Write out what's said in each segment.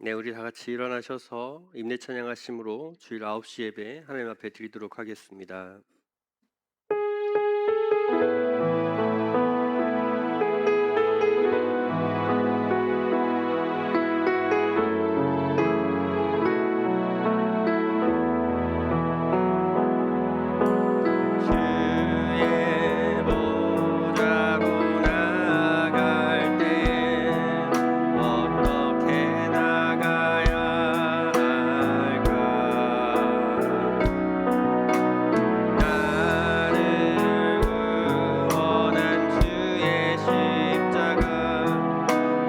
네, 우리 다 같이 일어나셔서 임내 찬양하심으로 주일 9시 예배 하나님 앞에 드리도록 하겠습니다. 주의 보좌로 나갈 때 어떻게 나가야 할까? 나를 구원한 주의 십자가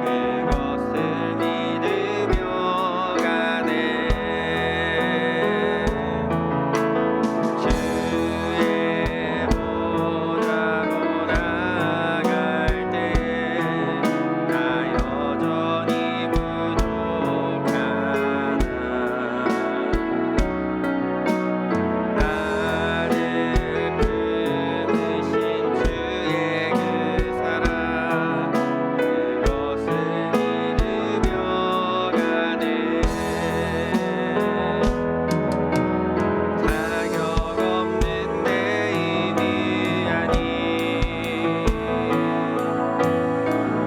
그것을 믿으며 가네. 주의 보좌로 나갈 때 나 여전히 부족하나. 나를 부르신 주의 그 사랑 그것을 믿으며 가네. 자격 없는 내 힘이 아닌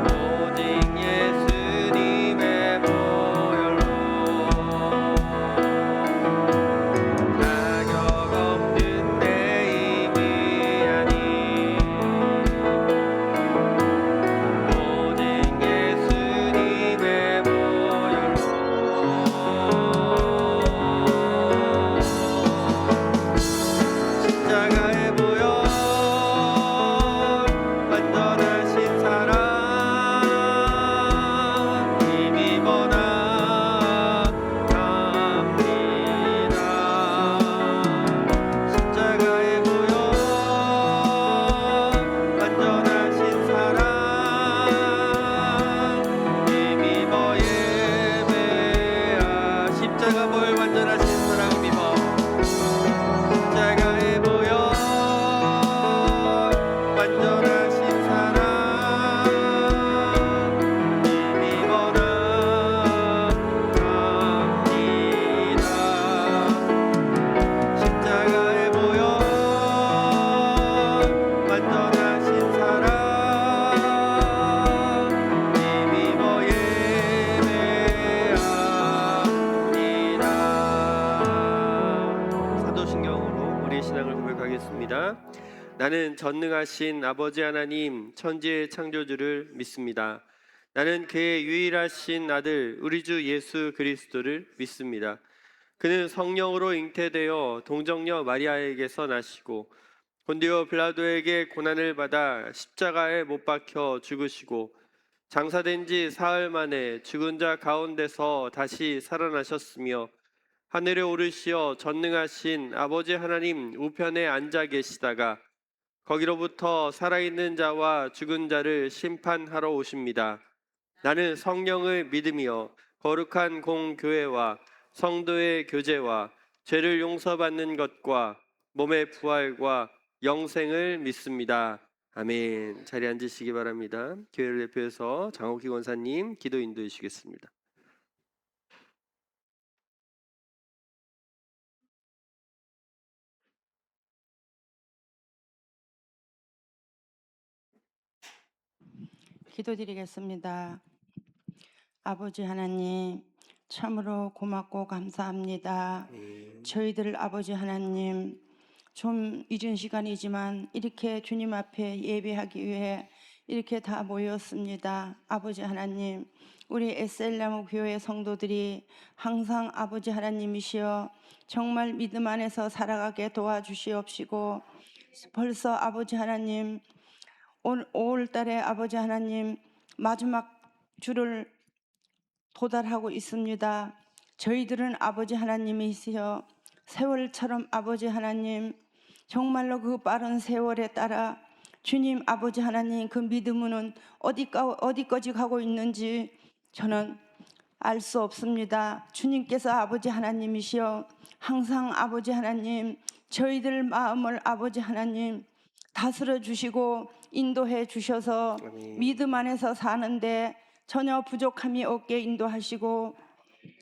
오직 예수님의 보혈로 자격 없는 내 힘이 아닌 오직 예수님의 보혈로 십자가의 보혈 완전하신 사랑 힘입어 나갑니다. 십자가의 보혈 완전하신 사랑 힘입어 예배하. 십자가 보혈 완전하신 사랑 힘입어 십자가의 보혈 완전하신 사랑 힘입어 나갑니다. 십자가의 보혈 완전하신 사랑 힘입어 예배합니다. 사도신경으로 우리의 신앙을 고백하겠습니다. 나는 전능하신 아버지 하나님 천지의 창조주를 믿습니다. 나는 그의 유일하신 아들 우리 주 예수 그리스도를 믿습니다. 그는 성령으로 잉태되어 동정녀 마리아에게서 나시고 본디오 빌라도에게 고난을 받아 십자가에 못 박혀 죽으시고 장사된 지 사흘 만에 죽은 자 가운데서 다시 살아나셨으며 하늘에 오르시어 전능하신 아버지 하나님 우편에 앉아 계시다가 거기로부터 살아있는 자와 죽은 자를 심판하러 오십니다. 나는 성령을 믿으며 거룩한 공교회와 성도의 교제와 죄를 용서받는 것과 몸의 부활과 영생을 믿습니다. 아멘. 자리에 앉으시기 바랍니다. 교회를 대표해서 장옥희 권사님 기도 인도해 주시겠습니다. 기도드리겠습니다. 아버지 하나님, 참으로 고맙고 감사합니다. 저희들 아버지 하나님, 좀 늦은 시간이지만 이렇게 주님 앞에 예배하기 위해 이렇게 다 모였습니다. 아버지 하나님, 우리 SL나무 교회 성도들이 항상 아버지 하나님이시여 정말 믿음 안에서 살아가게 도와주시옵시고, 벌써 아버지 하나님 5월 달에 아버지 하나님 마지막 주를 도달하고 있습니다. 저희들은 아버지 하나님이시여 세월처럼 아버지 하나님 정말로 그 빠른 세월에 따라 주님 아버지 하나님 그 믿음은 어디까지 가고 있는지 저는 알 수 없습니다. 주님께서 아버지 하나님이시여 항상 아버지 하나님 저희들 마음을 아버지 하나님 다스려 주시고 인도해 주셔서 아멘. 믿음 안에서 사는데 전혀 부족함이 없게 인도하시고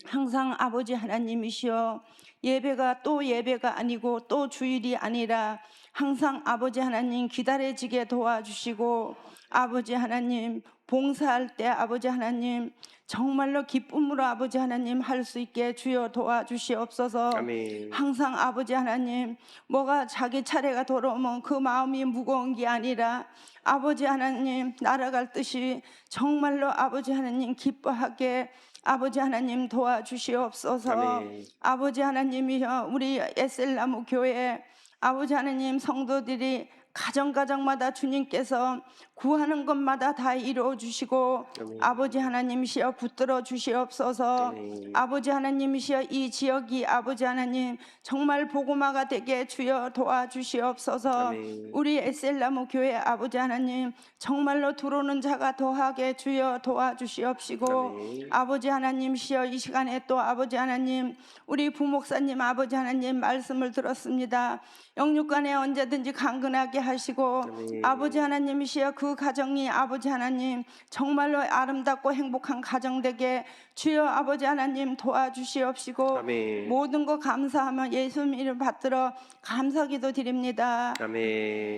항상 아버지 하나님이시여, 예배가 또 예배가 아니고 또 주일이 아니라 항상 아버지 하나님 기다려지게 도와주시고, 아버지 하나님 봉사할 때 아버지 하나님 정말로 기쁨으로 아버지 하나님 할 수 있게 주여 도와주시옵소서. 아멘. 항상 아버지 하나님 뭐가 자기 차례가 돌아오면 그 마음이 무거운 게 아니라 아버지 하나님 날아갈 뜻이 정말로 아버지 하나님 기뻐하게 아버지 하나님 도와주시옵소서. 아멘. 아버지 하나님이여, 우리 에셀나무 교회 아버지 하나님 성도들이 가정가정마다 주님께서 구하는 것마다 다 이루어 주시고, 아멘. 아버지 하나님이시여 붙들어 주시옵소서. 아멘. 아버지 하나님이시여, 이 지역이 아버지 하나님 정말 복음화가 되게 주여 도와주시옵소서. 아멘. 우리 에셀나무 교회 아버지 하나님 정말로 들어오는 자가 더하게 주여 도와주시옵시고, 아멘. 아버지 하나님이시여, 이 시간에 또 아버지 하나님 우리 부목사님 아버지 하나님 말씀을 들었습니다. 영육간에 언제든지 강건하게 하시고, 아멘. 아버지 하나님이시여 그 가정이 아버지 하나님 정말로 아름답고 행복한 가정 되게 주여 아버지 하나님 도와주시옵시고, 아멘. 모든 거 감사하며 예수님 이름 받들어 감사기도 드립니다. 아멘.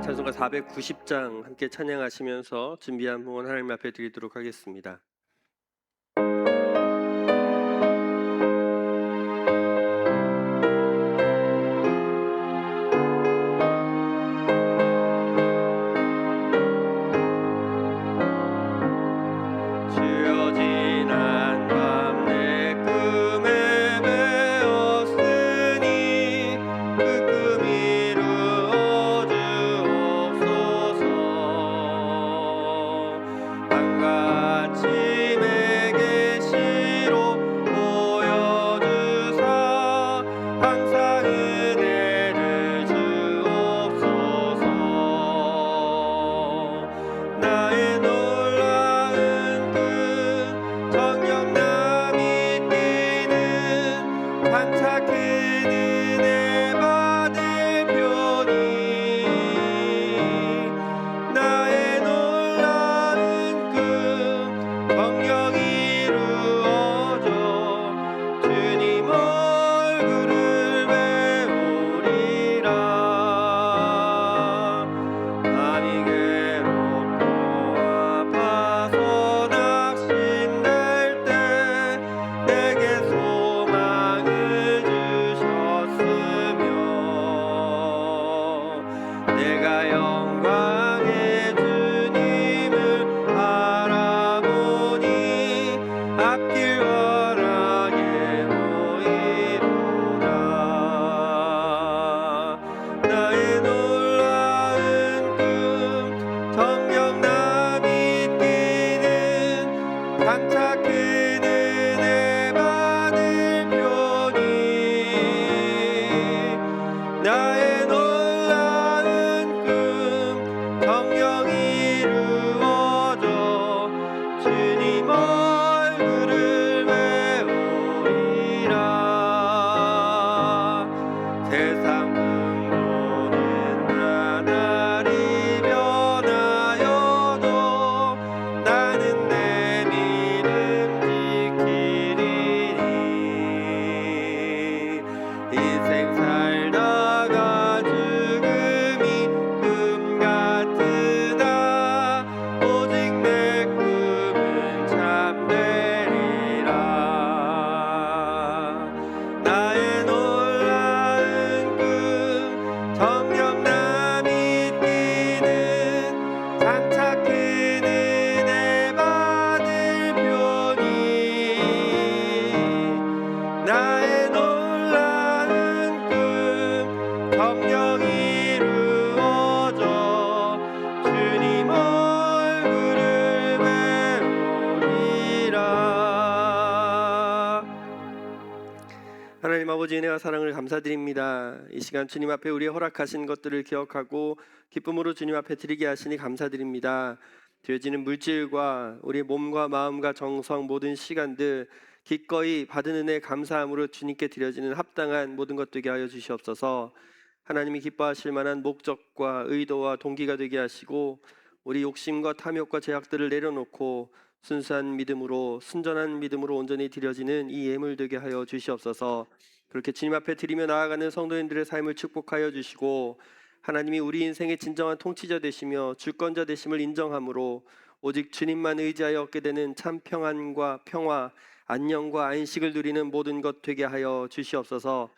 찬송가 490장 함께 찬양하시면서 준비한 부분 하나님 앞에 드리도록 하겠습니다. 주여 지난 밤 내 꿈에 배었으니 그 꿈 이루어 주옵소서. 밤같이 계시로 보여주사 항상 은혜를 주옵소서. 나의 놀라운 그 정령남이 뛰는 반짝 큰 은혜 받을 표니 나의 놀라운 그 정령 이루어져 주님 얼굴을 배우리라. 밤이 괴롭고 아파서 낙심될 때 내게 소망을 주셨으며 내가 영광의 주님을 알아보니 앞길 원하게 보이로라. 나의 놀라운 꿈 정령남이 뛰는 반짝 큰 은혜 받을 표니 나의 놀라운 꿈 정령 이루어져 주님 얼굴을 배우리라. 세상 풍조는 나날이 변하여도 나는 내 믿음 지키리니. 인생 살다가 죽음이 꿈 같으나 오직 내 꿈은 참되리라. 나의 놀라운 꿈 정령남이 뛰는 장차 큰 은혜 받을 표니 나의 놀라운 꿈 정령 이루어져 주님 얼굴을 배우리라. 하나님 아버지 은혜와 사랑을 감사드립니다. 이 시간 주님 앞에 우리의 허락하신 것들을 기억하고 기쁨으로 주님 앞에 드리게 하시니 감사드립니다. 드려지는 물질과 우리 몸과 마음과 정성 모든 시간들 기꺼이 받은 은혜 감사함으로 주님께 드려지는 합당한 모든 것 되게 하여 주시옵소서. 하나님이 기뻐하실 만한 목적과 의도와 동기가 되게 하시고 우리 욕심과 탐욕과 제약들을 내려놓고 순수한 믿음으로 순전한 믿음으로 온전히 드려지는 이 예물 되게 하여 주시옵소서. 그렇게 주님 앞에 드리며 나아가는 성도님들의 삶을 축복하여 주시고 하나님이 우리 인생의 진정한 통치자 되시며 주권자 되심을 인정함으로 오직 주님만 의지하여 얻게 되는 참 평안과 평화, 안녕과 안식을 누리는 모든 것 되게 하여 주시옵소서.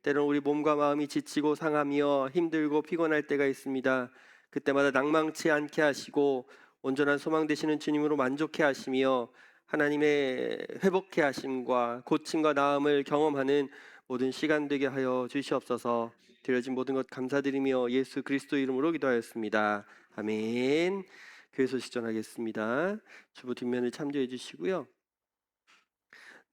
때론 우리 몸과 마음이 지치고 상하며 힘들고 피곤할 때가 있습니다. 그때마다 낭망치 않게 하시고 온전한 소망 되시는 주님으로 만족해 하시며 하나님의 회복해 하심과 고침과 나음을 경험하는 모든 시간 되게 하여 주시옵소서. 드려진 모든 것 감사드리며 예수 그리스도 이름으로 기도하였습니다. 아멘. 교회 소식 전하겠습니다. 주부 뒷면을 참조해 주시고요.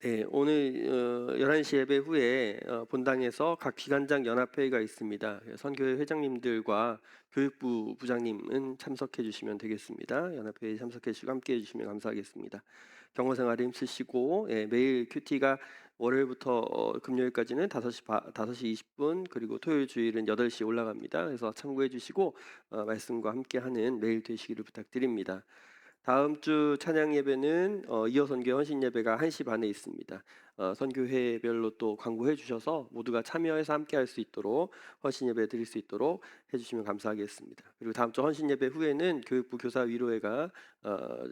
네, 오늘 11시 예배 후에 본당에서 각 기관장 연합회의가 있습니다. 선교회 회장님들과 교육부 부장님은 참석해 주시면 되겠습니다. 연합회에 참석해 주시고 함께 해주시면 감사하겠습니다. 경호생활에 힘쓰시고 매일 큐티가 월요일부터 금요일까지는 5시 20분 그리고 토요일 주일은 8시에 올라갑니다. 그래서 참고해 주시고 말씀과 함께하는 매일 되시기를 부탁드립니다. 다음 주 찬양 예배는 이어 선교 헌신 예배가 1시 반에 있습니다. 선교회별로 또 광고해 주셔서 모두가 참여해서 함께 할 수 있도록 헌신 예배 드릴 수 있도록 해주시면 감사하겠습니다. 그리고 다음 주 헌신 예배 후에는 교육부 교사 위로회가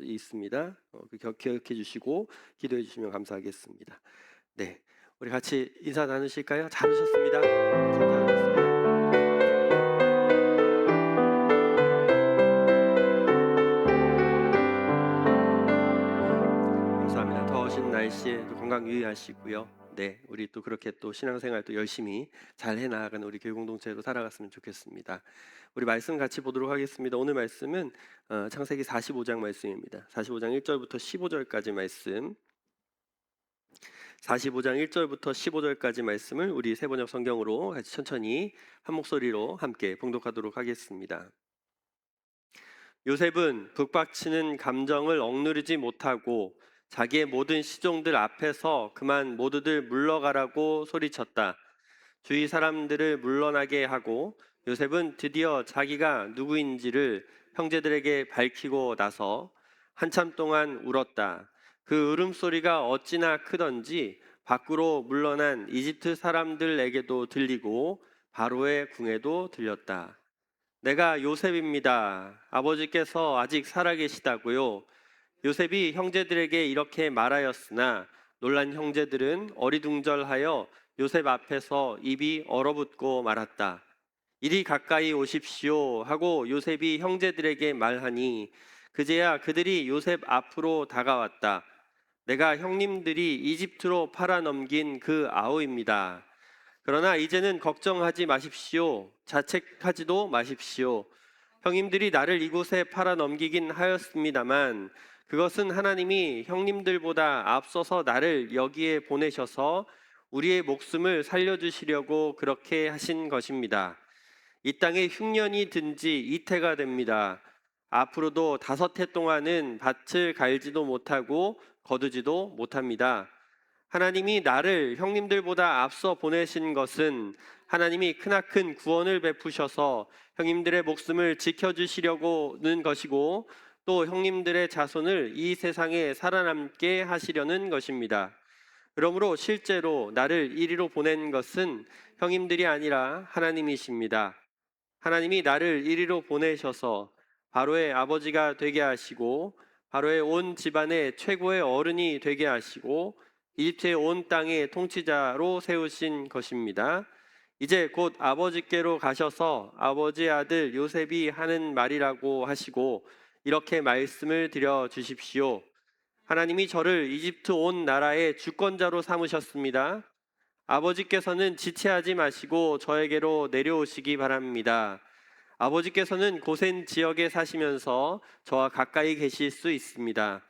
있습니다. 기억해 주시고 기도해 주시면 감사하겠습니다. 네, 우리 같이 인사 나누실까요? 잘 오셨습니다. 참 잘하셨어요. 감사합니다. 더우신 날씨에 또 건강 유의하시고요. 네, 우리 또 그렇게 또 신앙생활 또 열심히 잘 해나가는 우리 교회 공동체로 살아갔으면 좋겠습니다. 우리 말씀 같이 보도록 하겠습니다. 오늘 말씀은 창세기 45장 말씀입니다. 45장 1절부터 15절까지 말씀. 45장 1절부터 15절까지 말씀을 우리 세번역 성경으로 같이 천천히 한 목소리로 함께 봉독하도록 하겠습니다. 요셉은 북박치는 감정을 억누르지 못하고 자기의 모든 시종들 앞에서 그만 모두들 물러가라고 소리쳤다. 주위 사람들을 물러나게 하고 요셉은 드디어 자기가 누구인지를 형제들에게 밝히고 나서 한참 동안 울었다. 그 울음소리가 어찌나 크던지 밖으로 물러난 이집트 사람들에게도 들리고 바로의 궁에도 들렸다. 내가 요셉입니다. 아버지께서 아직 살아계시다고요. 요셉이 형제들에게 이렇게 말하였으나 놀란 형제들은 어리둥절하여 요셉 앞에서 입이 얼어붙고 말았다. 이리 가까이 오십시오 하고 요셉이 형제들에게 말하니 그제야 그들이 요셉 앞으로 다가왔다. 내가 형님들이 이집트로 팔아넘긴 그 아우입니다. 그러나 이제는 걱정하지 마십시오. 자책하지도 마십시오. 형님들이 나를 이곳에 팔아넘기긴 하였습니다만 그것은 하나님이 형님들보다 앞서서 나를 여기에 보내셔서 우리의 목숨을 살려주시려고 그렇게 하신 것입니다. 이 땅에 흉년이 든지 이태가 됩니다. 앞으로도 5해 동안은 밭을 갈지도 못하고 거두지도 못합니다. 하나님이 나를 형님들보다 앞서 보내신 것은 하나님이 크나큰 구원을 베푸셔서 형님들의 목숨을 지켜주시려고는 것이고 또 형님들의 자손을 이 세상에 살아남게 하시려는 것입니다. 그러므로 실제로 나를 이리로 보낸 것은 형님들이 아니라 하나님이십니다. 하나님이 나를 이리로 보내셔서 바로의 아버지가 되게 하시고 바로의 온 집안의 최고의 어른이 되게 하시고 이집트의 온 땅의 통치자로 세우신 것입니다. 이제 곧 아버지께로 가셔서 아버지의 아들 요셉이 하는 말이라고 하시고 이렇게 말씀을 드려 주십시오. 하나님이 저를 이집트 온 나라의 주권자로 삼으셨습니다. 아버지께서는 지체하지 마시고 저에게로 내려오시기 바랍니다. 아버지께서는 고센 지역에 사시면서 저와 가까이 계실 수 있습니다.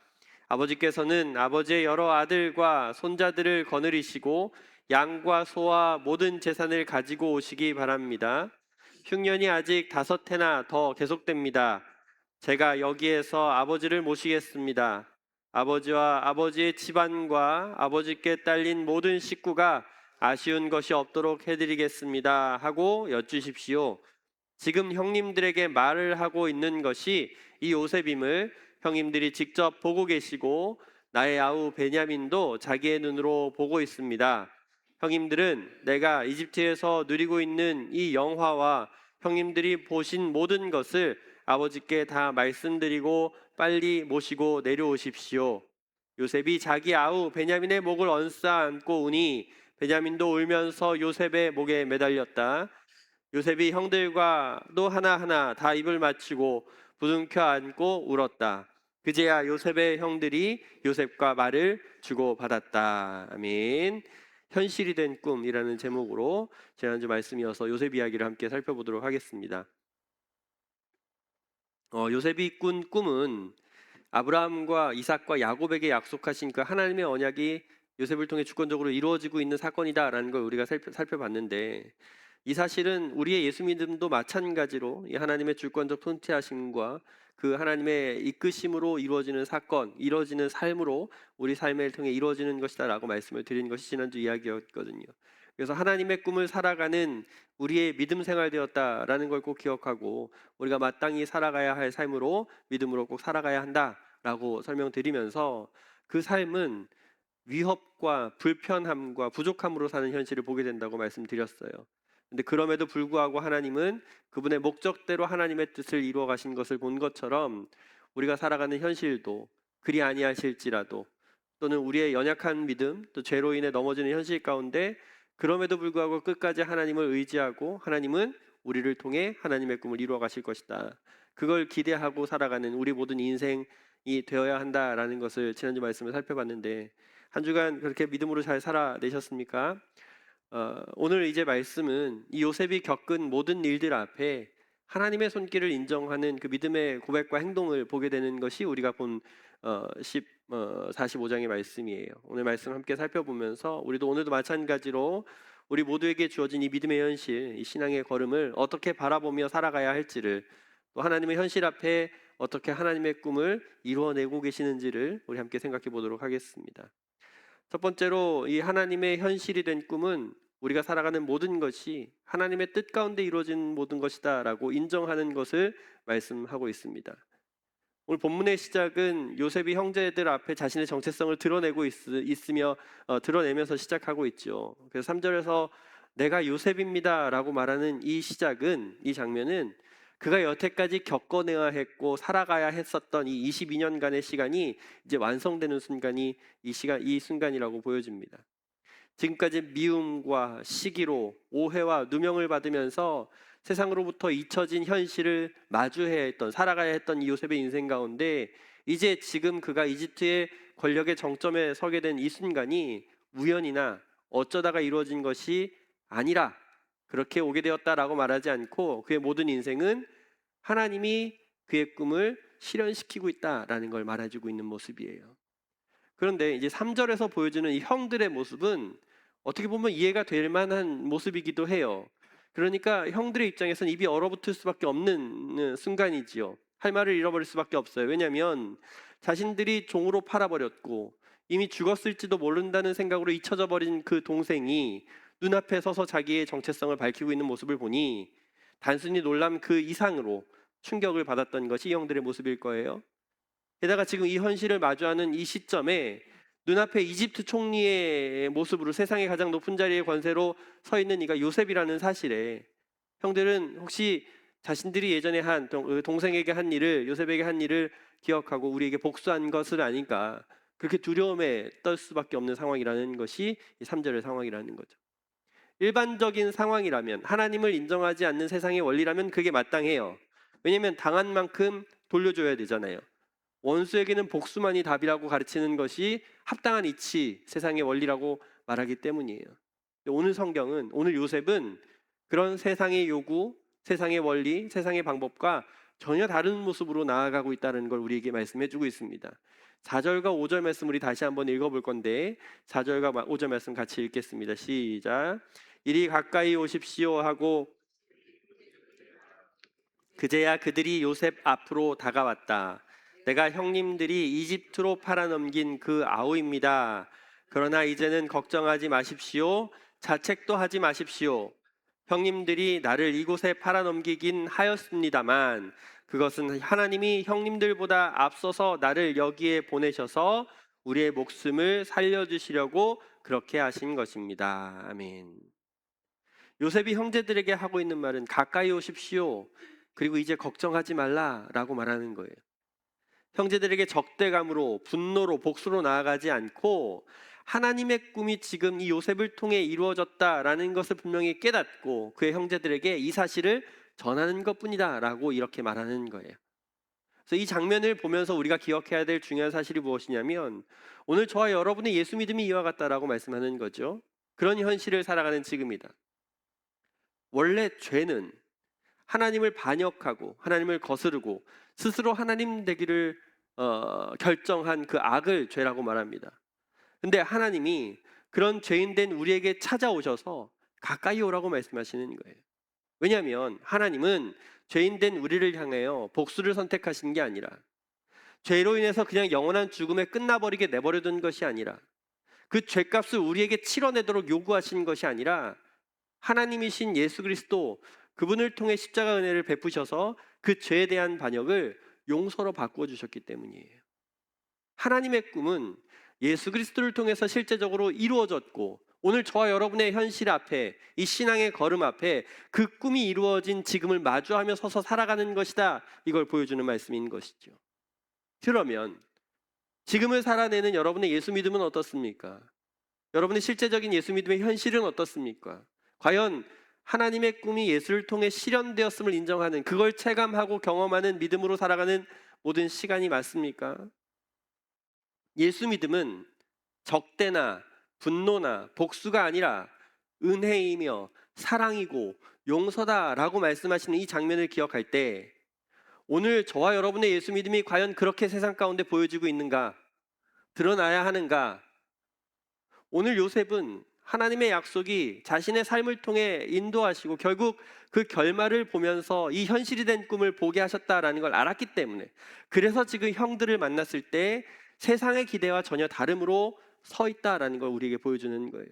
아버지께서는 아버지의 여러 아들과 손자들을 거느리시고 양과 소와 모든 재산을 가지고 오시기 바랍니다. 흉년이 아직 5해나 더 계속됩니다. 제가 여기에서 아버지를 모시겠습니다. 아버지와 아버지의 집안과 아버지께 딸린 모든 식구가 아쉬운 것이 없도록 해드리겠습니다 하고 여쭈십시오. 지금 형님들에게 말을 하고 있는 것이 이 요셉임을 형님들이 직접 보고 계시고 나의 아우 베냐민도 자기의 눈으로 보고 있습니다. 형님들은 내가 이집트에서 누리고 있는 이 영화와 형님들이 보신 모든 것을 아버지께 다 말씀드리고 빨리 모시고 내려오십시오. 요셉이 자기 아우 베냐민의 목을 얹사 안고 우니 베냐민도 울면서 요셉의 목에 매달렸다. 요셉이 형들과도 하나하나 다 입을 맞추고 부둥켜 안고 울었다. 그제야 요셉의 형들이 요셉과 말을 주고받았다. 아멘. 현실이 된 꿈이라는 제목으로 지난주 말씀이어서 요셉 이야기를 함께 살펴보도록 하겠습니다. 요셉이 꾼 꿈은 아브라함과 이삭과 야곱에게 약속하신 그 하나님의 언약이 요셉을 통해 주권적으로 이루어지고 있는 사건이다라는 걸 우리가 살펴봤는데, 이 사실은 우리의 예수 믿음도 마찬가지로 이 하나님의 주권적 통치하심과 그 하나님의 이끄심으로 이루어지는 사건, 이루어지는 삶으로 우리 삶을 통해 이루어지는 것이다라고 말씀을 드린 것이 지난주 이야기였거든요. 그래서 하나님의 꿈을 살아가는 우리의 믿음 생활 되었다라는 걸 꼭 기억하고, 우리가 마땅히 살아가야 할 삶으로 믿음으로 꼭 살아가야 한다라고 설명드리면서, 그 삶은 위협과 불편함과 부족함으로 사는 현실을 보게 된다고 말씀드렸어요. 근데 그럼에도 불구하고 하나님은 그분의 목적대로 하나님의 뜻을 이루어 가신 것을 본 것처럼, 우리가 살아가는 현실도 그리 아니하실지라도, 또는 우리의 연약한 믿음, 또 죄로 인해 넘어지는 현실 가운데 그럼에도 불구하고 끝까지 하나님을 의지하고 하나님은 우리를 통해 하나님의 꿈을 이루어 가실 것이다, 그걸 기대하고 살아가는 우리 모든 인생이 되어야 한다라는 것을 지난주 말씀을 살펴봤는데, 한 주간 그렇게 믿음으로 잘 살아내셨습니까? 오늘 이제 말씀은 이 요셉이 겪은 모든 일들 앞에 하나님의 손길을 인정하는 그 믿음의 고백과 행동을 보게 되는 것이 우리가 본 45장의 말씀이에요. 오늘 말씀 함께 살펴보면서 우리도 오늘도 마찬가지로 우리 모두에게 주어진 이 믿음의 현실, 이 신앙의 걸음을 어떻게 바라보며 살아가야 할지를, 또 하나님의 현실 앞에 어떻게 하나님의 꿈을 이루어내고 계시는지를 우리 함께 생각해 보도록 하겠습니다. 첫 번째로, 이 하나님의 현실이 된 꿈은 우리가 살아가는 모든 것이 하나님의 뜻 가운데 이루어진 모든 것이다 라고 인정하는 것을 말씀하고 있습니다. 오늘 본문의 시작은 요셉이 형제들 앞에 자신의 정체성을 드러내고 있으며 드러내면서 시작하고 있죠. 그래서 3절에서 내가 요셉입니다 라고 말하는 이 시작은, 이 장면은 그가 여태까지 겪어내야 했고 살아가야 했었던 이 22년간의 시간이 이제 완성되는 순간이 이 순간이라고 보여집니다. 지금까지 미움과 시기로 오해와 누명을 받으면서 세상으로부터 잊혀진 현실을 마주해야 했던, 살아가야 했던 이 요셉의 인생 가운데, 이제 지금 그가 이집트의 권력의 정점에 서게 된 이 순간이 우연이나 어쩌다가 이루어진 것이 아니라, 그렇게 오게 되었다라고 말하지 않고 그의 모든 인생은 하나님이 그의 꿈을 실현시키고 있다라는 걸 말해주고 있는 모습이에요. 그런데 이제 3절에서 보여주는 이 형들의 모습은 어떻게 보면 이해가 될 만한 모습이기도 해요. 그러니까 형들의 입장에서는 입이 얼어붙을 수밖에 없는 순간이지요. 할 말을 잃어버릴 수밖에 없어요. 왜냐하면 자신들이 종으로 팔아버렸고 이미 죽었을지도 모른다는 생각으로 잊혀져 버린 그 동생이 눈앞에 서서 자기의 정체성을 밝히고 있는 모습을 보니 단순히 놀람 그 이상으로 충격을 받았던 것이 형들의 모습일 거예요. 게다가 지금 이 현실을 마주하는 이 시점에 눈앞에 이집트 총리의 모습으로 세상의 가장 높은 자리의 권세로 서 있는 이가 요셉이라는 사실에, 형들은 혹시 자신들이 예전에 한 동생에게 한 일을, 요셉에게 한 일을 기억하고 우리에게 복수한 것을 아니까 그렇게 두려움에 떨 수밖에 없는 상황이라는 것이 이 3절의 상황이라는 거죠. 일반적인 상황이라면, 하나님을 인정하지 않는 세상의 원리라면 그게 마땅해요. 왜냐하면 당한 만큼 돌려줘야 되잖아요. 원수에게는 복수만이 답이라고 가르치는 것이 합당한 이치, 세상의 원리라고 말하기 때문이에요. 오늘 성경은, 오늘 요셉은 그런 세상의 요구, 세상의 원리, 세상의 방법과 전혀 다른 모습으로 나아가고 있다는 걸 우리에게 말씀해주고 있습니다. 4절과 5절 말씀 우리 다시 한번 읽어볼 건데, 4절과 5절 말씀 같이 읽겠습니다. 시작. 이리 가까이 오십시오 하고 그제야 그들이 요셉 앞으로 다가왔다. 내가 형님들이 이집트로 팔아넘긴 그 아우입니다. 그러나 이제는 걱정하지 마십시오. 자책도 하지 마십시오. 형님들이 나를 이곳에 팔아넘기긴 하였습니다만 그것은 하나님이 형님들보다 앞서서 나를 여기에 보내셔서 우리의 목숨을 살려주시려고 그렇게 하신 것입니다. 아멘. 요셉이 형제들에게 하고 있는 말은 가까이 오십시오. 그리고 이제 걱정하지 말라라고 말하는 거예요. 형제들에게 적대감으로 분노로 복수로 나아가지 않고 하나님의 꿈이 지금 이 요셉을 통해 이루어졌다라는 것을 분명히 깨닫고 그의 형제들에게 이 사실을 전하는 것뿐이다라고 이렇게 말하는 거예요. 그래서 이 장면을 보면서 우리가 기억해야 될 중요한 사실이 무엇이냐면 오늘 저와 여러분의 예수 믿음이 이와 같다라고 말씀하는 거죠. 그런 현실을 살아가는 지금이다. 원래 죄는 하나님을 반역하고 하나님을 거스르고 스스로 하나님 되기를 결정한 그 악을 죄라고 말합니다. 근데 하나님이 그런 죄인된 우리에게 찾아오셔서 가까이 오라고 말씀하시는 거예요. 왜냐하면 하나님은 죄인된 우리를 향하여 복수를 선택하신 게 아니라 죄로 인해서 그냥 영원한 죽음에 끝나버리게 내버려둔 것이 아니라 그 죄값을 우리에게 치러내도록 요구하신 것이 아니라 하나님이신 예수 그리스도 그분을 통해 십자가 은혜를 베푸셔서 그 죄에 대한 반역을 용서로 바꾸어 주셨기 때문이에요. 하나님의 꿈은 예수 그리스도를 통해서 실제적으로 이루어졌고 오늘 저와 여러분의 현실 앞에 이 신앙의 걸음 앞에 그 꿈이 이루어진 지금을 마주하며 서서 살아가는 것이다. 이걸 보여주는 말씀인 것이죠. 그러면 지금을 살아내는 여러분의 예수 믿음은 어떻습니까? 여러분의 실제적인 예수 믿음의 현실은 어떻습니까? 과연 하나님의 꿈이 예수를 통해 실현되었음을 인정하는 그걸 체감하고 경험하는 믿음으로 살아가는 모든 시간이 맞습니까? 예수 믿음은 적대나 분노나 복수가 아니라 은혜이며 사랑이고 용서다라고 말씀하시는 이 장면을 기억할 때 오늘 저와 여러분의 예수 믿음이 과연 그렇게 세상 가운데 보여지고 있는가? 드러나야 하는가? 오늘 요셉은 하나님의 약속이 자신의 삶을 통해 인도하시고 결국 그 결말을 보면서 이 현실이 된 꿈을 보게 하셨다라는 걸 알았기 때문에 그래서 지금 형들을 만났을 때 세상의 기대와 전혀 다름으로 서 있다라는 걸 우리에게 보여주는 거예요.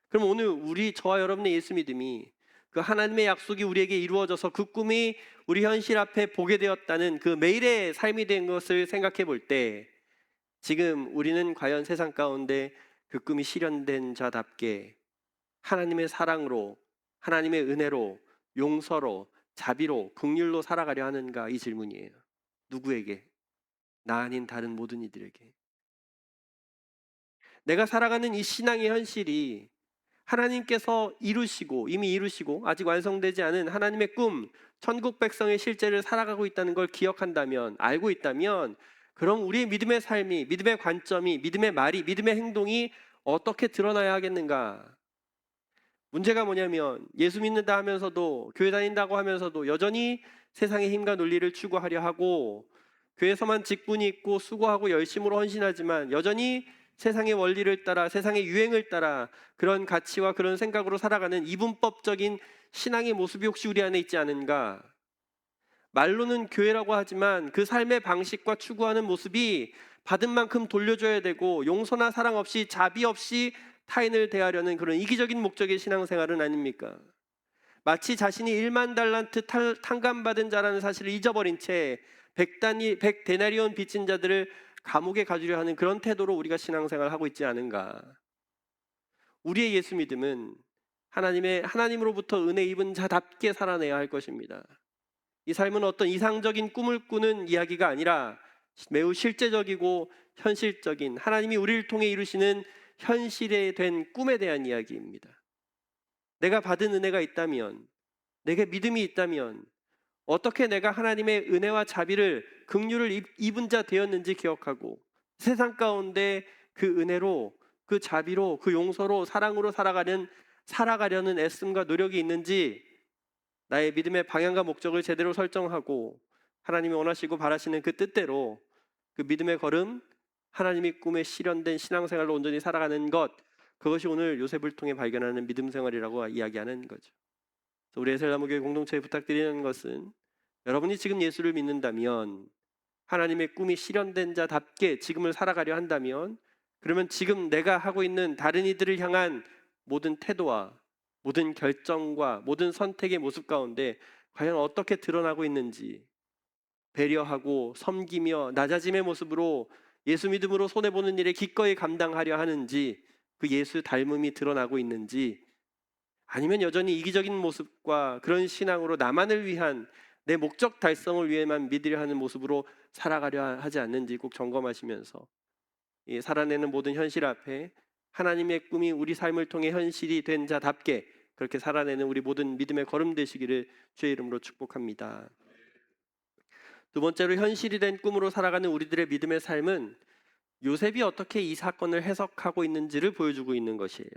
그럼 오늘 저와 여러분의 예수 믿음이 그 하나님의 약속이 우리에게 이루어져서 그 꿈이 우리 현실 앞에 보게 되었다는 그 매일의 삶이 된 것을 생각해 볼 때 지금 우리는 과연 세상 가운데 그 꿈이 실현된 자답게 하나님의 사랑으로 하나님의 은혜로 용서로 자비로 긍휼로 살아가려 하는가 이 질문이에요. 누구에게? 나 아닌 다른 모든 이들에게. 내가 살아가는 이 신앙의 현실이 하나님께서 이미 이루시고 아직 완성되지 않은 하나님의 꿈, 천국 백성의 실제를 살아가고 있다는 걸 기억한다면, 알고 있다면 그럼 우리의 믿음의 삶이, 믿음의 관점이, 믿음의 말이, 믿음의 행동이 어떻게 드러나야 하겠는가? 문제가 뭐냐면 예수 믿는다 하면서도 교회 다닌다고 하면서도 여전히 세상의 힘과 논리를 추구하려 하고 교회에서만 직분이 있고 수고하고 열심으로 헌신하지만 여전히 세상의 원리를 따라 세상의 유행을 따라 그런 가치와 그런 생각으로 살아가는 이분법적인 신앙의 모습이 혹시 우리 안에 있지 않은가? 말로는 교회라고 하지만 그 삶의 방식과 추구하는 모습이 받은 만큼 돌려줘야 되고 용서나 사랑 없이 자비 없이 타인을 대하려는 그런 이기적인 목적의 신앙생활은 아닙니까? 마치 자신이 1만 달란트 탕감받은 자라는 사실을 잊어버린 채 100데나리온 빚진 자들을 감옥에 가두려 하는 그런 태도로 우리가 신앙생활을 하고 있지 않은가? 우리의 예수 믿음은 하나님으로부터 은혜 입은 자답게 살아내야 할 것입니다. 이 삶은 어떤 이상적인 꿈을 꾸는 이야기가 아니라 매우 실제적이고 현실적인 하나님이 우리를 통해 이루시는 현실에 된 꿈에 대한 이야기입니다. 내가 받은 은혜가 있다면, 내게 믿음이 있다면 어떻게 내가 하나님의 은혜와 자비를 긍휼을 입은 자 되었는지 기억하고 세상 가운데 그 은혜로 그 자비로 그 용서로 사랑으로 살아가려는 애씀과 노력이 있는지 나의 믿음의 방향과 목적을 제대로 설정하고 하나님이 원하시고 바라시는 그 뜻대로 그 믿음의 걸음 하나님의 꿈에 실현된 신앙생활로 온전히 살아가는 것 그것이 오늘 요셉을 통해 발견하는 믿음 생활이라고 이야기하는 거죠. 우리 에셀나무교회 공동체에 부탁드리는 것은 여러분이 지금 예수를 믿는다면, 하나님의 꿈이 실현된 자답게 지금을 살아가려 한다면, 그러면 지금 내가 하고 있는 다른 이들을 향한 모든 태도와 모든 결정과 모든 선택의 모습 가운데 과연 어떻게 드러나고 있는지, 배려하고 섬기며 낮아짐의 모습으로 예수 믿음으로 손해보는 일에 기꺼이 감당하려 하는지, 그 예수 닮음이 드러나고 있는지, 아니면 여전히 이기적인 모습과 그런 신앙으로 나만을 위한 내 목적 달성을 위해만 믿으려 하는 모습으로 살아가려 하지 않는지 꼭 점검하시면서, 이 살아내는 모든 현실 앞에 하나님의 꿈이 우리 삶을 통해 현실이 된 자답게 그렇게 살아내는 우리 모든 믿음의 걸음 되시기를 주의 이름으로 축복합니다. 두 번째로, 현실이 된 꿈으로 살아가는 우리들의 믿음의 삶은 요셉이 어떻게 이 사건을 해석하고 있는지를 보여주고 있는 것이에요.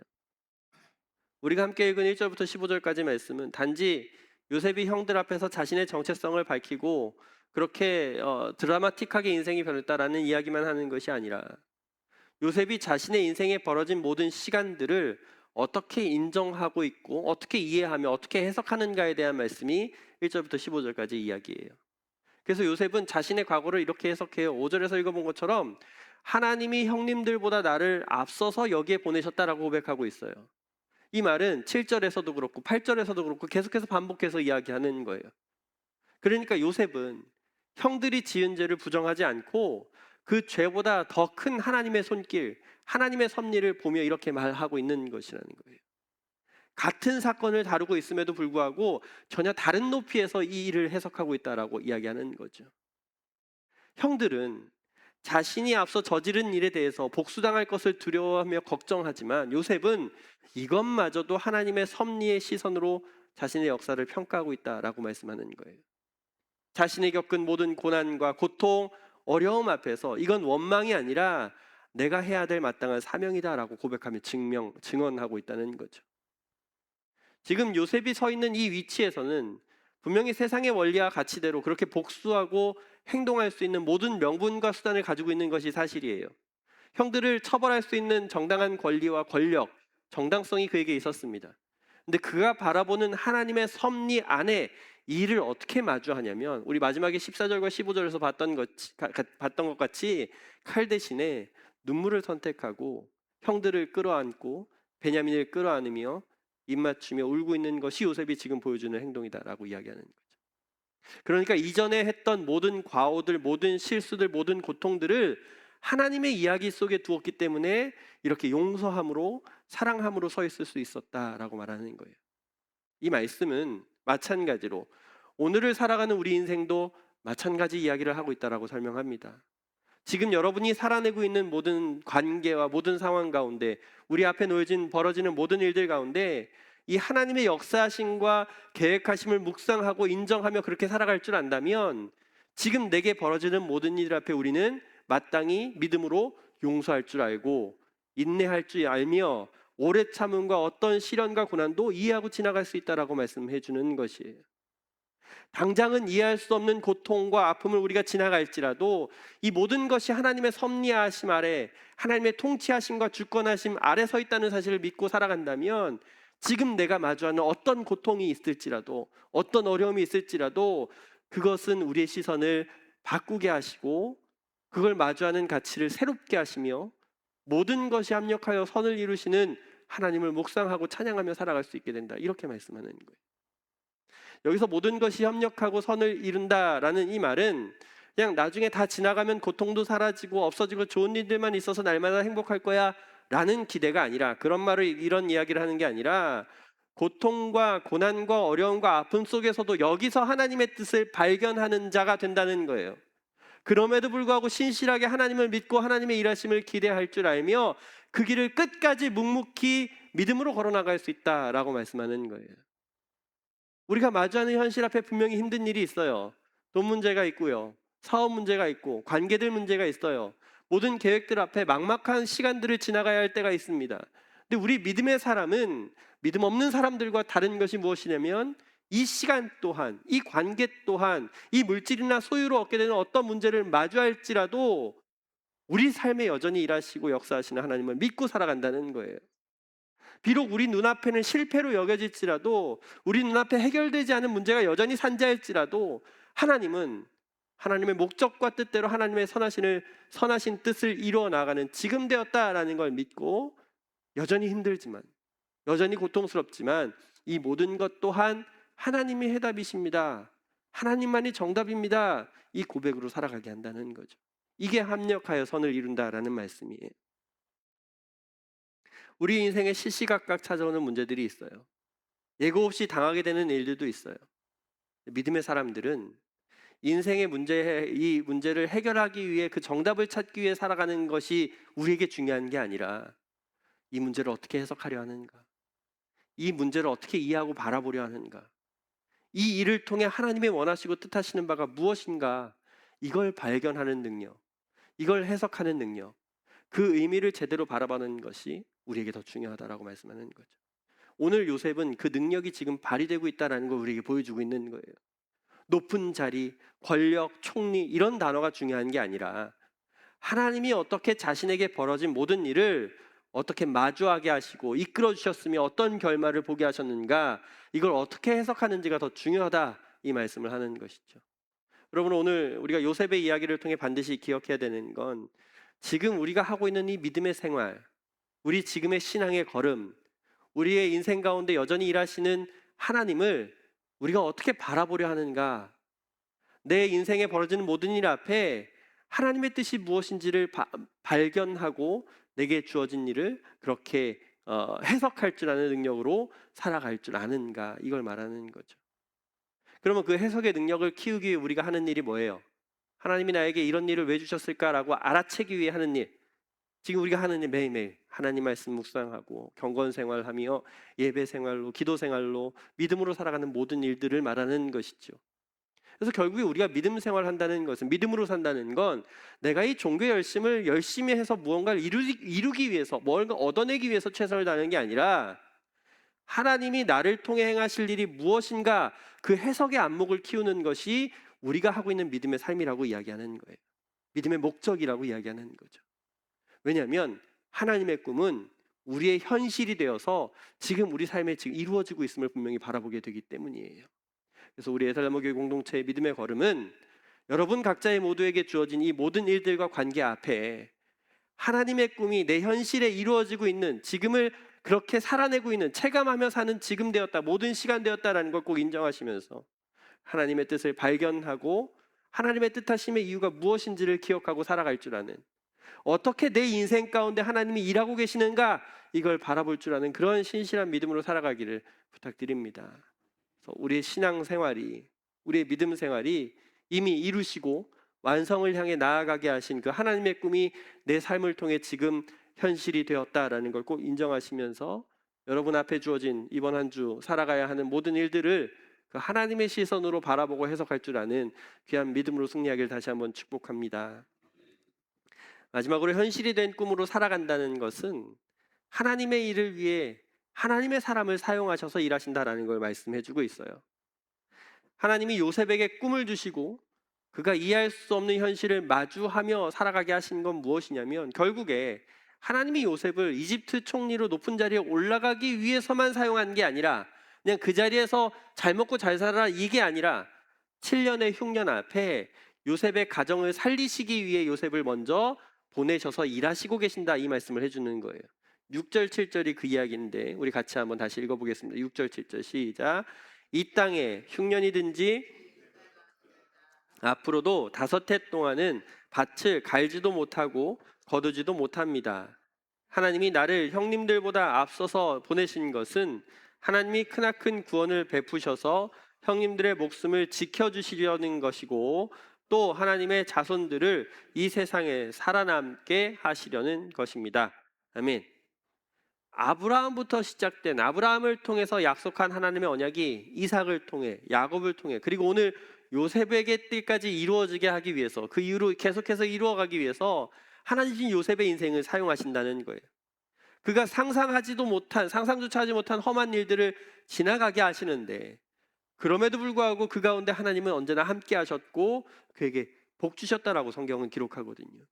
우리가 함께 읽은 1절부터 15절까지 말씀은 단지 요셉이 형들 앞에서 자신의 정체성을 밝히고 그렇게 드라마틱하게 인생이 변했다라는 이야기만 하는 것이 아니라, 요셉이 자신의 인생에 벌어진 모든 시간들을 어떻게 인정하고 있고 어떻게 이해하며 어떻게 해석하는가에 대한 말씀이 1절부터 15절까지 이야기예요. 그래서 요셉은 자신의 과거를 이렇게 해석해요. 5절에서 읽어본 것처럼 하나님이 형님들보다 나를 앞서서 여기에 보내셨다라고 고백하고 있어요. 이 말은 7절에서도 그렇고 8절에서도 그렇고 계속해서 반복해서 이야기하는 거예요. 그러니까 요셉은 형들이 지은 죄를 부정하지 않고 그 죄보다 더 큰 하나님의 손길, 하나님의 섭리를 보며 이렇게 말하고 있는 것이라는 거예요. 같은 사건을 다루고 있음에도 불구하고 전혀 다른 높이에서 이 일을 해석하고 있다라고 이야기하는 거죠. 형들은 자신이 앞서 저지른 일에 대해서 복수당할 것을 두려워하며 걱정하지만, 요셉은 이것마저도 하나님의 섭리의 시선으로 자신의 역사를 평가하고 있다라고 말씀하는 거예요. 자신이 겪은 모든 고난과 고통, 어려움 앞에서 이건 원망이 아니라 내가 해야 될 마땅한 사명이다라고 고백하며 증언하고 있다는 거죠. 지금 요셉이 서 있는 이 위치에서는 분명히 세상의 원리와 가치대로 그렇게 복수하고 행동할 수 있는 모든 명분과 수단을 가지고 있는 것이 사실이에요. 형들을 처벌할 수 있는 정당한 권리와 권력, 정당성이 그에게 있었습니다. 근데 그가 바라보는 하나님의 섭리 안에 이 일을 어떻게 마주하냐면, 우리 마지막에 14절과 15절에서 봤던 것 같이 칼 대신에 눈물을 선택하고 형들을 끌어안고 베냐민을 끌어안으며 입맞추며 울고 있는 것이 요셉이 지금 보여주는 행동이다라고 이야기하는 거죠. 그러니까 이전에 했던 모든 과오들, 모든 실수들, 모든 고통들을 하나님의 이야기 속에 두었기 때문에 이렇게 용서함으로, 사랑함으로 서 있을 수 있었다라고 말하는 거예요. 이 말씀은 마찬가지로 오늘을 살아가는 우리 인생도 마찬가지 이야기를 하고 있다라고 설명합니다. 지금 여러분이 살아내고 있는 모든 관계와 모든 상황 가운데, 우리 앞에 놓여진 벌어지는 모든 일들 가운데 이 하나님의 역사하심과 계획하심을 묵상하고 인정하며 그렇게 살아갈 줄 안다면, 지금 내게 벌어지는 모든 일 앞에 우리는 마땅히 믿음으로 용서할 줄 알고 인내할 줄 알며 오래 참음과 어떤 시련과 고난도 이해하고 지나갈 수 있다라고 말씀해 주는 것이에요. 당장은 이해할 수 없는 고통과 아픔을 우리가 지나갈지라도 이 모든 것이 하나님의 섭리하심 아래, 하나님의 통치하심과 주권하심 아래 서 있다는 사실을 믿고 살아간다면, 지금 내가 마주하는 어떤 고통이 있을지라도, 어떤 어려움이 있을지라도 그것은 우리의 시선을 바꾸게 하시고 그걸 마주하는 가치를 새롭게 하시며 모든 것이 합력하여 선을 이루시는 하나님을 묵상하고 찬양하며 살아갈 수 있게 된다, 이렇게 말씀하는 거예요. 여기서 모든 것이 협력하고 선을 이룬다라는 이 말은 그냥 나중에 다 지나가면 고통도 사라지고 없어지고 좋은 일들만 있어서 날마다 행복할 거야 라는 기대가 아니라, 그런 말을, 이런 이야기를 하는 게 아니라, 고통과 고난과 어려움과 아픔 속에서도 여기서 하나님의 뜻을 발견하는 자가 된다는 거예요. 그럼에도 불구하고 신실하게 하나님을 믿고 하나님의 일하심을 기대할 줄 알며 그 길을 끝까지 묵묵히 믿음으로 걸어나갈 수 있다라고 말씀하는 거예요. 우리가 마주하는 현실 앞에 분명히 힘든 일이 있어요. 돈 문제가 있고요, 사업 문제가 있고 관계들 문제가 있어요. 모든 계획들 앞에 막막한 시간들을 지나가야 할 때가 있습니다. 근데 우리 믿음의 사람은 믿음 없는 사람들과 다른 것이 무엇이냐면, 이 시간 또한, 이 관계 또한, 이 물질이나 소유로 얻게 되는 어떤 문제를 마주할지라도 우리 삶에 여전히 일하시고 역사하시는 하나님을 믿고 살아간다는 거예요. 비록 우리 눈앞에는 실패로 여겨질지라도, 우리 눈앞에 해결되지 않은 문제가 여전히 산자일지라도 하나님은 하나님의 목적과 뜻대로 하나님의 선하신 뜻을 이루어 나가는 지금 되었다라는 걸 믿고 여전히 힘들지만, 여전히 고통스럽지만 이 모든 것 또한 하나님이 해답이십니다, 하나님만이 정답입니다, 이 고백으로 살아가게 한다는 거죠. 이게 합력하여 선을 이룬다라는 말씀이에요. 우리 인생에 시시각각 찾아오는 문제들이 있어요. 예고 없이 당하게 되는 일들도 있어요. 믿음의 사람들은 인생의 이 문제를 해결하기 위해 그 정답을 찾기 위해 살아가는 것이 우리에게 중요한 게 아니라 이 문제를 어떻게 해석하려 하는가, 이 문제를 어떻게 이해하고 바라보려 하는가, 이 일을 통해 하나님의 원하시고 뜻하시는 바가 무엇인가, 이걸 발견하는 능력, 이걸 해석하는 능력, 그 의미를 제대로 바라보는 것이 우리에게 더 중요하다라고 말씀하는 거죠. 오늘 요셉은 그 능력이 지금 발휘되고 있다는 걸 우리에게 보여주고 있는 거예요. 높은 자리, 권력, 총리 이런 단어가 중요한 게 아니라 하나님이 어떻게 자신에게 벌어진 모든 일을 어떻게 마주하게 하시고 이끌어 주셨으며 어떤 결말을 보게 하셨는가, 이걸 어떻게 해석하는지가 더 중요하다, 이 말씀을 하는 것이죠. 여러분, 오늘 우리가 요셉의 이야기를 통해 반드시 기억해야 되는 건 지금 우리가 하고 있는 이 믿음의 생활, 우리 지금의 신앙의 걸음, 우리의 인생 가운데 여전히 일하시는 하나님을 우리가 어떻게 바라보려 하는가, 내 인생에 벌어지는 모든 일 앞에 하나님의 뜻이 무엇인지를 발견하고 내게 주어진 일을 그렇게 해석할 줄 아는 능력으로 살아갈 줄 아는가, 이걸 말하는 거죠. 그러면 그 해석의 능력을 키우기 위해 우리가 하는 일이 뭐예요? 하나님이 나에게 이런 일을 왜 주셨을까라고 알아채기 위해 하는 일, 지금 우리가 하는 일, 매일매일 하나님 말씀 묵상하고 경건 생활하며 예배 생활로, 기도 생활로, 믿음으로 살아가는 모든 일들을 말하는 것이죠. 그래서 결국에 우리가 믿음 생활한다는 것은, 믿음으로 산다는 건 내가 이 종교 열심을 열심히 해서 무언가를 이루기 위해서, 뭔가 얻어내기 위해서 최선을 다하는 게 아니라 하나님이 나를 통해 행하실 일이 무엇인가, 그 해석의 안목을 키우는 것이 우리가 하고 있는 믿음의 삶이라고 이야기하는 거예요. 믿음의 목적이라고 이야기하는 거죠. 왜냐하면 하나님의 꿈은 우리의 현실이 되어서 지금 우리 삶에 지금 이루어지고 있음을 분명히 바라보게 되기 때문이에요. 그래서 우리 에살람교회 공동체의 믿음의 걸음은 여러분 각자의 모두에게 주어진 이 모든 일들과 관계 앞에 하나님의 꿈이 내 현실에 이루어지고 있는, 지금을 그렇게 살아내고 있는, 체감하며 사는 지금 되었다, 모든 시간 되었다라는 걸 꼭 인정하시면서 하나님의 뜻을 발견하고 하나님의 뜻하심의 이유가 무엇인지를 기억하고 살아갈 줄 아는, 어떻게 내 인생 가운데 하나님이 일하고 계시는가, 이걸 바라볼 줄 아는 그런 신실한 믿음으로 살아가기를 부탁드립니다. 그래서 우리의 신앙 생활이, 우리의 믿음 생활이 이미 이루시고 완성을 향해 나아가게 하신 그 하나님의 꿈이 내 삶을 통해 지금 현실이 되었다라는 걸 꼭 인정하시면서 여러분 앞에 주어진 이번 한 주 살아가야 하는 모든 일들을 그 하나님의 시선으로 바라보고 해석할 줄 아는 귀한 믿음으로 승리하기를 다시 한번 축복합니다. 마지막으로 현실이 된 꿈으로 살아간다는 것은 하나님의 일을 위해 하나님의 사람을 사용하셔서 일하신다라는 걸 말씀해주고 있어요. 하나님이 요셉에게 꿈을 주시고 그가 이해할 수 없는 현실을 마주하며 살아가게 하신 건 무엇이냐면, 결국에 하나님이 요셉을 이집트 총리로 높은 자리에 올라가기 위해서만 사용한 게 아니라, 그냥 그 자리에서 잘 먹고 잘 살아라 이게 아니라 7년의 흉년 앞에 요셉의 가정을 살리시기 위해 요셉을 먼저 보내셔서 일하시고 계신다, 이 말씀을 해주는 거예요. 6절 7절이 그 이야기인데 우리 같이 한번 다시 읽어보겠습니다. 6절 7절 시작. 이 땅에 흉년이든지 앞으로도 5해 동안은 밭을 갈지도 못하고 거두지도 못합니다. 하나님이 나를 형님들보다 앞서서 보내신 것은 하나님이 크나큰 구원을 베푸셔서 형님들의 목숨을 지켜주시려는 것이고, 또 하나님의 자손들을 이 세상에 살아남게 하시려는 것입니다. 아멘. 아브라함부터 시작된, 아브라함을 통해서 약속한 하나님의 언약이 이삭을 통해, 야곱을 통해, 그리고 오늘 요셉에게까지 이루어지게 하기 위해서, 그 이후로 계속해서 이루어가기 위해서 하나님이 요셉의 인생을 사용하신다는 거예요. 그가 상상조차 하지 못한 험한 일들을 지나가게 하시는데, 그럼에도 불구하고 그 가운데 하나님은 언제나 함께 하셨고 그에게 복 주셨다라고 성경은 기록하거든요.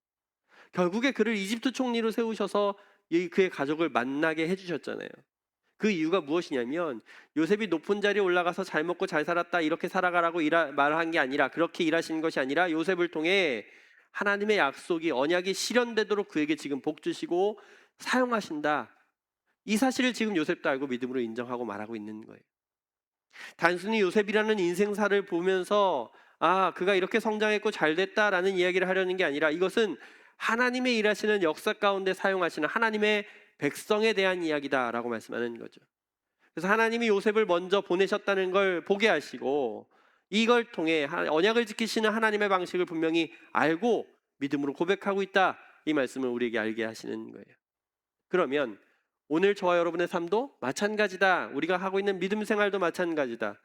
결국에 그를 이집트 총리로 세우셔서 그의 가족을 만나게 해주셨잖아요. 그 이유가 무엇이냐면 요셉이 높은 자리에 올라가서 잘 먹고 잘 살았다 이렇게 살아가라고 말한 게 아니라, 그렇게 일하시는 것이 아니라 요셉을 통해 하나님의 약속이, 언약이 실현되도록 그에게 지금 복 주시고 사용하신다. 이 사실을 지금 요셉도 알고 믿음으로 인정하고 말하고 있는 거예요. 단순히 요셉이라는 인생사를 보면서 그가 이렇게 성장했고 잘 됐다라는 이야기를 하려는 게 아니라, 이것은 하나님의 일하시는 역사 가운데 사용하시는 하나님의 백성에 대한 이야기다라고 말씀하는 거죠. 그래서 하나님이 요셉을 먼저 보내셨다는 걸 보게 하시고, 이걸 통해 언약을 지키시는 하나님의 방식을 분명히 알고 믿음으로 고백하고 있다, 이 말씀을 우리에게 알게 하시는 거예요. 그러면 오늘 저와 여러분의 삶도 마찬가지다. 우리가 하고 있는 믿음 생활도 마찬가지다.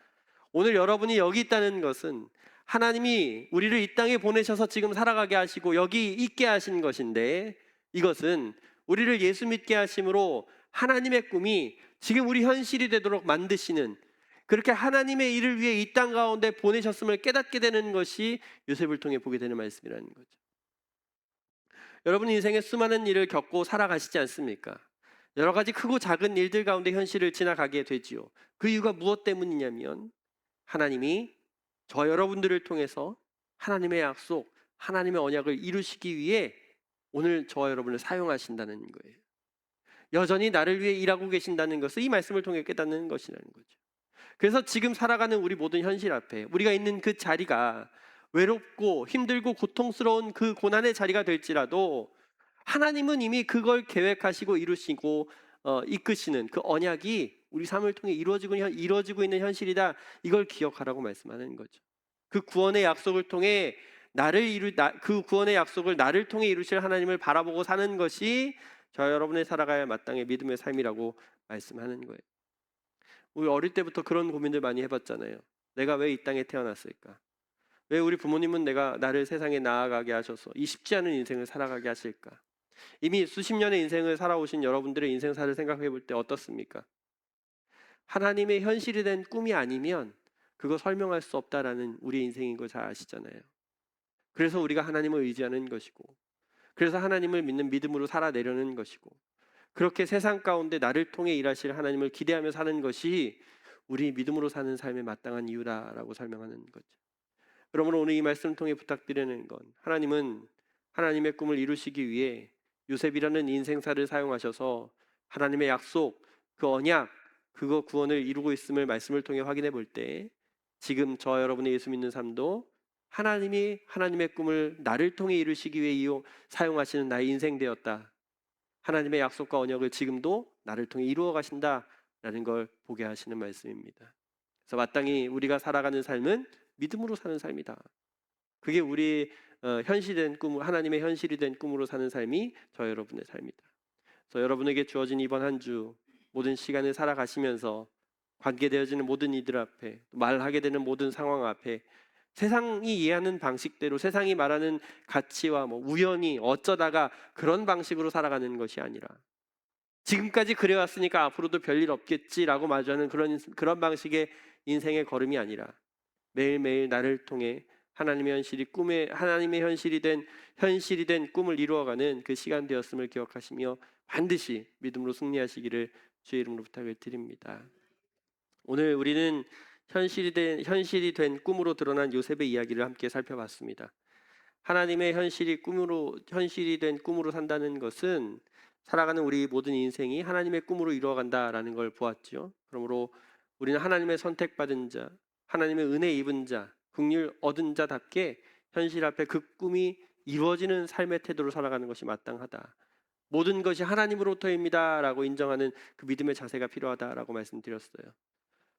오늘 여러분이 여기 있다는 것은 하나님이 우리를 이 땅에 보내셔서 지금 살아가게 하시고 여기 있게 하신 것인데, 이것은 우리를 예수 믿게 하심으로 하나님의 꿈이 지금 우리 현실이 되도록 만드시는, 그렇게 하나님의 일을 위해 이 땅 가운데 보내셨음을 깨닫게 되는 것이 요셉을 통해 보게 되는 말씀이라는 거죠. 여러분 인생에 수많은 일을 겪고 살아가시지 않습니까? 여러 가지 크고 작은 일들 가운데 현실을 지나가게 되지요. 그 이유가 무엇 때문이냐면 하나님이 저 여러분들을 통해서 하나님의 약속, 하나님의 언약을 이루시기 위해 오늘 저와 여러분을 사용하신다는 거예요. 여전히 나를 위해 일하고 계신다는 것을 이 말씀을 통해 깨닫는 것이라는 거죠. 그래서 지금 살아가는 우리 모든 현실 앞에 우리가 있는 그 자리가 외롭고 힘들고 고통스러운 그 고난의 자리가 될지라도, 하나님은 이미 그걸 계획하시고 이루시고 이끄시는 그 언약이 우리 삶을 통해 이루어지고 있는 현실이다. 이걸 기억하라고 말씀하는 거죠. 그 구원의 약속을 통해 그 구원의 약속을 나를 통해 이루실 하나님을 바라보고 사는 것이 저 여러분의 살아가야 마땅의 믿음의 삶이라고 말씀하는 거예요. 우리 어릴 때부터 그런 고민들 많이 해봤잖아요. 내가 왜 이 땅에 태어났을까? 왜 우리 부모님은 나를 세상에 나아가게 하셔서 이 쉽지 않은 인생을 살아가게 하실까? 이미 수십 년의 인생을 살아오신 여러분들의 인생사를 생각해 볼 때 어떻습니까? 하나님의 현실이 된 꿈이 아니면 그거 설명할 수 없다라는 우리의 인생인 거 잘 아시잖아요. 그래서 우리가 하나님을 의지하는 것이고, 그래서 하나님을 믿는 믿음으로 살아내려는 것이고, 그렇게 세상 가운데 나를 통해 일하실 하나님을 기대하며 사는 것이 우리 믿음으로 사는 삶의 마땅한 이유다라고 설명하는 거죠. 그러므로 오늘 이 말씀을 통해 부탁드리는 건, 하나님은 하나님의 꿈을 이루시기 위해 요셉이라는 인생사를 사용하셔서 하나님의 약속, 그 언약, 그거 구원을 이루고 있음을 말씀을 통해 확인해 볼 때, 지금 저 여러분의 예수 믿는 삶도 하나님이 하나님의 꿈을 나를 통해 이루시기 위해 사용하시는 나의 인생 되었다. 하나님의 약속과 언약을 지금도 나를 통해 이루어 가신다라는 걸 보게 하시는 말씀입니다. 그래서 마땅히 우리가 살아가는 삶은 믿음으로 사는 삶이다. 그게 우리 현실된 꿈, 하나님의 현실이 된 꿈으로 사는 삶이 저 여러분의 삶이다. 그래서 여러분에게 주어진 이번 한 주 모든 시간을 살아가시면서 관계되어지는 모든 이들 앞에, 말하게 되는 모든 상황 앞에 세상이 이해하는 방식대로, 세상이 말하는 가치와 우연히 어쩌다가 그런 방식으로 살아가는 것이 아니라, 지금까지 그래왔으니까 앞으로도 별일 없겠지라고 마주하는 그런 방식의 인생의 걸음이 아니라, 매일매일 나를 통해 하나님의 현실이 된 꿈을 이루어가는 그 시간 되었음을 기억하시며 반드시 믿음으로 승리하시기를 주의 이름으로 부탁을 드립니다. 오늘 우리는 현실이 된 꿈으로 드러난 요셉의 이야기를 함께 살펴봤습니다. 하나님의 현실이 된 꿈으로 산다는 것은 살아가는 우리 모든 인생이 하나님의 꿈으로 이루어간다라는 걸 보았죠. 그러므로 우리는 하나님의 선택받은 자, 하나님의 은혜 입은 자, 긍휼 얻은 자답게 현실 앞에 그 꿈이 이루어지는 삶의 태도로 살아가는 것이 마땅하다. 모든 것이 하나님으로부터입니다라고 인정하는 그 믿음의 자세가 필요하다라고 말씀드렸어요.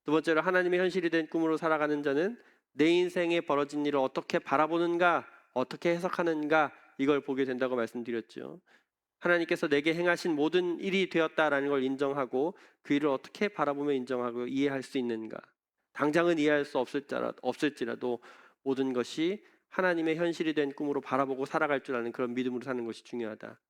두 번째로, 하나님의 현실이 된 꿈으로 살아가는 자는 내 인생에 벌어진 일을 어떻게 바라보는가, 어떻게 해석하는가, 이걸 보게 된다고 말씀드렸죠. 하나님께서 내게 행하신 모든 일이 되었다라는 걸 인정하고 그 일을 어떻게 바라보며 인정하고 이해할 수 있는가. 당장은 이해할 수 없을지라도 모든 것이 하나님의 현실이 된 꿈으로 바라보고 살아갈 줄 아는 그런 믿음으로 사는 것이 중요하다.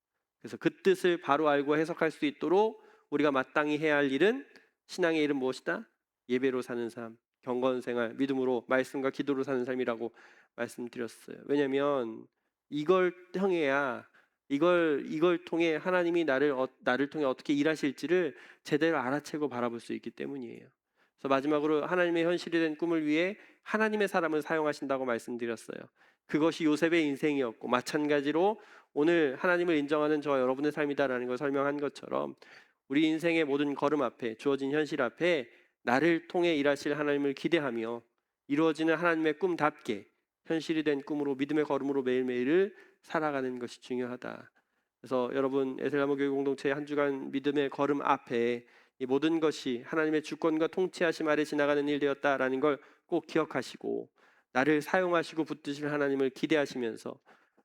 그래서 그 뜻을 바로 알고 해석할 수 있도록 우리가 마땅히 해야 할 일은, 신앙의 일은 무엇이다? 예배로 사는 삶, 경건 생활, 믿음으로 말씀과 기도로 사는 삶이라고 말씀드렸어요. 왜냐하면 이걸 통해야 이걸 통해 하나님이 나를 통해 어떻게 일하실지를 제대로 알아채고 바라볼 수 있기 때문이에요. 그래서 마지막으로 하나님의 현실이 된 꿈을 위해 하나님의 사람을 사용하신다고 말씀드렸어요. 그것이 요셉의 인생이었고, 마찬가지로 오늘 하나님을 인정하는 저와 여러분의 삶이다라는 걸 설명한 것처럼 우리 인생의 모든 걸음 앞에, 주어진 현실 앞에 나를 통해 일하실 하나님을 기대하며 이루어지는 하나님의 꿈답게 현실이 된 꿈으로, 믿음의 걸음으로 매일매일을 살아가는 것이 중요하다. 그래서 여러분, 에셀나무 교회 공동체의 한 주간 믿음의 걸음 앞에 이 모든 것이 하나님의 주권과 통치하심 아래 지나가는 일 되었다라는 걸 꼭 기억하시고, 나를 사용하시고 붙드실 하나님을 기대하시면서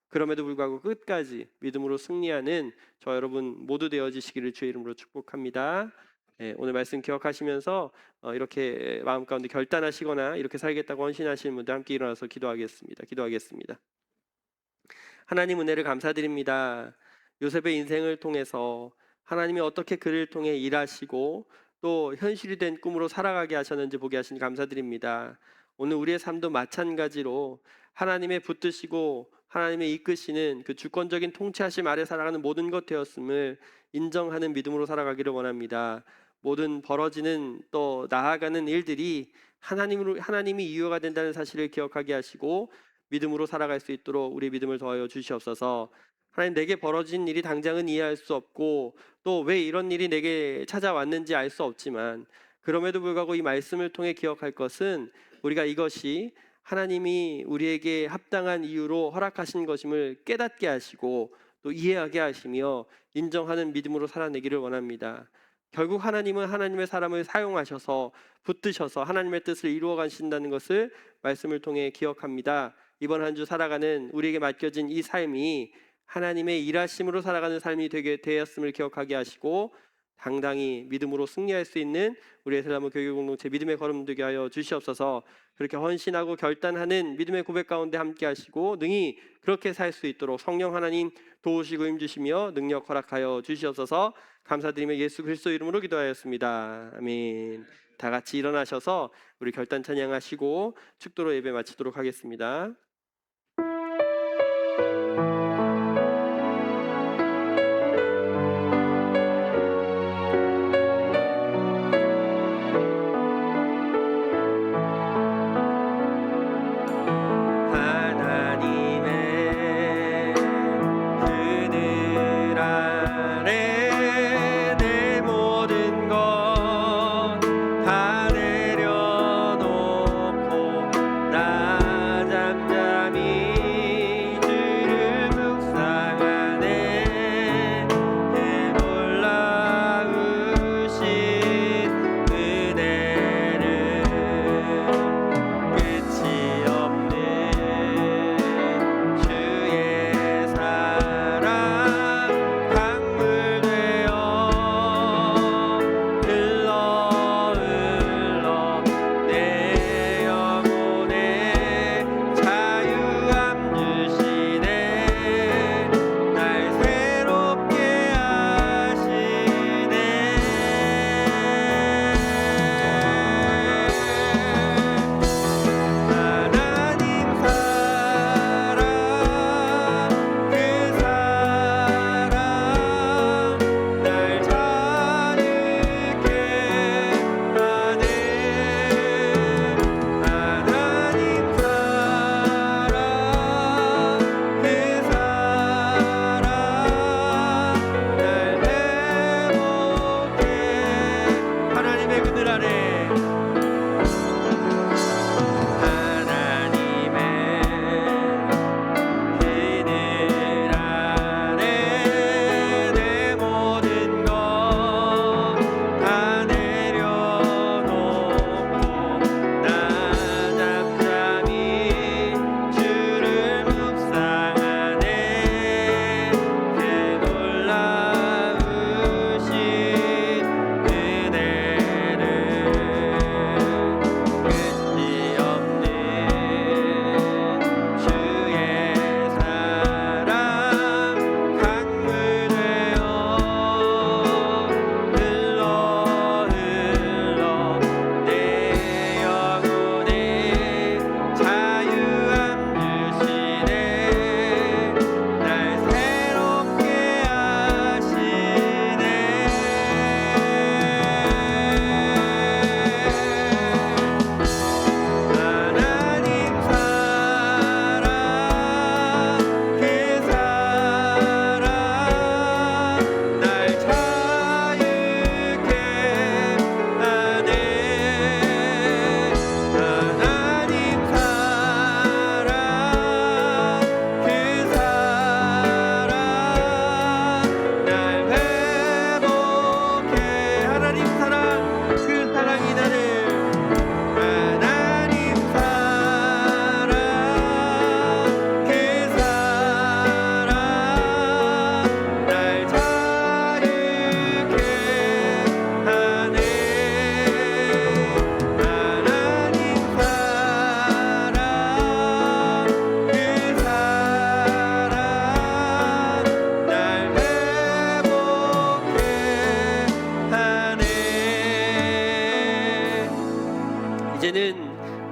그럼에도 불구하고 끝까지 믿음으로 승리하는 저 여러분 모두 되어지시기를 주의 이름으로 축복합니다. 오늘 말씀 기억하시면서 이렇게 마음 가운데 결단하시거나 이렇게 살겠다고 헌신하시는 분들 함께 일어나서 기도하겠습니다. 하나님 은혜를 감사드립니다. 요셉의 인생을 통해서 하나님이 어떻게 그를 통해 일하시고 또 현실이 된 꿈으로 살아가게 하셨는지 보게 하시니 감사드립니다. 오늘 우리의 삶도 마찬가지로 하나님의 붙드시고 하나님의 이끄시는 그 주권적인 통치하심 아래 살아가는 모든 것 되었음을 인정하는 믿음으로 살아가기를 원합니다. 모든 벌어지는 또 나아가는 일들이 하나님이 이유가 된다는 사실을 기억하게 하시고 믿음으로 살아갈 수 있도록 우리 믿음을 더하여 주시옵소서. 하나님, 내게 벌어진 일이 당장은 이해할 수 없고 또 왜 이런 일이 내게 찾아왔는지 알 수 없지만 그럼에도 불구하고 이 말씀을 통해 기억할 것은 우리가 이것이 하나님이 우리에게 합당한 이유로 허락하신 것임을 깨닫게 하시고 또 이해하게 하시며 인정하는 믿음으로 살아내기를 원합니다. 결국 하나님은 하나님의 사람을 사용하셔서 붙드셔서 하나님의 뜻을 이루어 가신다는 것을 말씀을 통해 기억합니다. 이번 한 주 살아가는 우리에게 맡겨진 이 삶이 하나님의 일하심으로 살아가는 삶이 되게 되었음을 기억하게 하시고 당당히 믿음으로 승리할 수 있는 우리 에셀나무 교회 공동체 믿음의 걸음 되게 하여 주시옵소서. 그렇게 헌신하고 결단하는 믿음의 고백 가운데 함께 하시고 능히 그렇게 살 수 있도록 성령 하나님 도우시고 힘주시며 능력 허락하여 주시옵소서. 감사드리며 예수 그리스도 이름으로 기도하였습니다. 아멘. 다 같이 일어나셔서 우리 결단 찬양하시고 축도로 예배 마치도록 하겠습니다. 하나님의 그늘 아래 내 모든 것 다 내려놓고 나 잠잠히 주를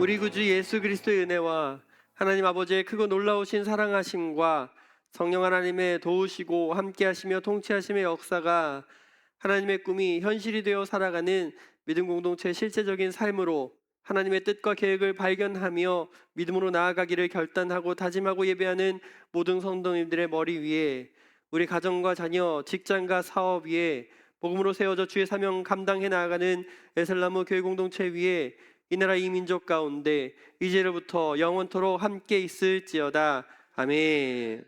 우리 구주 예수 그리스도의 은혜와 하나님 아버지의 크고 놀라우신 사랑하심과 성령 하나님의 도우시고 함께하시며 통치하심의 역사가 하나님의 꿈이 현실이 되어 살아가는 믿음 공동체의 실제적인 삶으로 하나님의 뜻과 계획을 발견하며 믿음으로 나아가기를 결단하고 다짐하고 예배하는 모든 성도님들의 머리 위에, 우리 가정과 자녀, 직장과 사업 위에 복음으로 세워져 주의 사명 감당해 나아가는 에셀나무 교회 공동체 위에 이 나라 이 민족 가운데 이제로부터 영원토록 함께 있을지어다. 아멘.